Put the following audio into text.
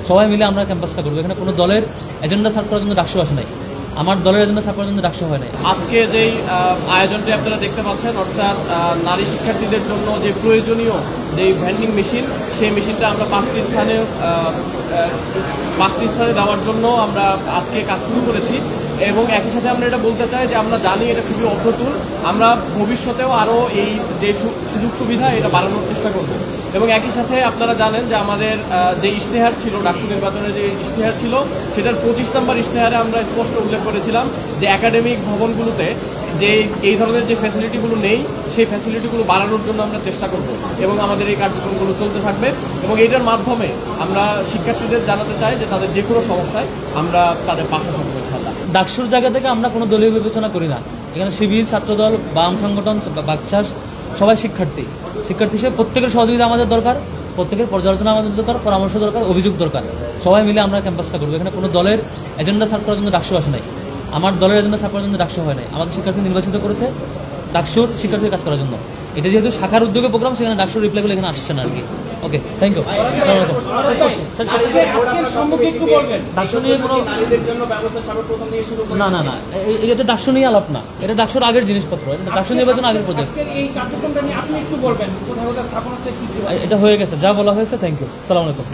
সবাই মিলে আমরা ক্যাম্পাসটা করবো। এখানে কোনো দলের এজেন্ডা সার্ভ করার জন্য ডাকসু আসে নাই, আমার দলের এজেন্ডা সার্ভ করার জন্য ডাকসু হয় নাই। আজকে যেই আয়োজনটি আপনারা দেখতে পাচ্ছেন, অর্থাৎ নারী শিক্ষার্থীদের জন্য যে প্রয়োজনীয় যেই ভেন্ডিং মেশিন, সেই মেশিনটা আমরা 5টি স্থানে দেওয়ার জন্য আমরা আজকে কাজ শুরু করেছি। এবং একই সাথে আমরা এটা বলতে চাই যে আমরা জানি এটা খুবই অপ্রতুল, আমরা ভবিষ্যতেও আরও এই যে সুযোগ সুবিধা এটা বাড়ানোর চেষ্টা করব। এবং একই সাথে আপনারা জানেন যে আমাদের যে ইশতেহার ছিল, ডাকসু নির্বাচনের যে ইশতেহার ছিল, সেটার 25 নম্বর ইশতেহারে আমরা স্পষ্ট উল্লেখ করেছিলাম যে একাডেমিক ভবনগুলোতে যে এই ধরনের যে ফ্যাসিলিটিগুলো নেই, সেই ফ্যাসিলিটিগুলো বাড়ানোর জন্য আমরা চেষ্টা করব এবং আমাদের এই কার্যক্রমগুলো চলতে থাকবে। এবং এইটার মাধ্যমে আমরা শিক্ষার্থীদের জানাতে চাই যে তাদের যে কোনো সমস্যায় আমরা তাদের পাশে থাকবো ইনশাআল্লাহ। ডাকসুর জায়গা থেকে আমরা কোনো দলীয় বিবেচনা করি না। এখানে শিবির, ছাত্রদল, বাম সংগঠন, বাকচাষ সবাই শিক্ষার্থী হিসেবে প্রত্যেকের সহযোগিতা আমাদের দরকার, প্রত্যেকের পর্যালোচনা আমাদের দরকার, পরামর্শ দরকার, অভিযোগ দরকার। সবাই মিলে আমরা ক্যাম্পাসটা করবো। এখানে কোনো দলের এজেন্ডা সার্ভ করার জন্য ডাকসু আসে নাই, আমার দলের এজেন্ডা সার্ভ করার জন্য ডাকসু হয় নাই। আমাদের শিক্ষার্থী নির্বাচিত করেছে ডাকসুর শিক্ষার্থীদের কাজ করার জন্য। এটা যেহেতু শাখার উদ্যোগে প্রোগ্রাম, সেখানে ডাকসুর রিপ্লাইগুলো এখানে আসছে না আর কি। ওকে, থ্যাংক ইউ। ডাকসু নিয়ে কোনো না না না, এটা ডাকসু নিয়ে আলাপ না, এটা ডাকসুর আগের জিনিসপত্র, এটা ডাকসু নির্বাচন আগের প্রজেক্ট। এটা হয়ে গেছে, যা বলা হয়েছে। থ্যাংক ইউ, সালাম আলাইকুম।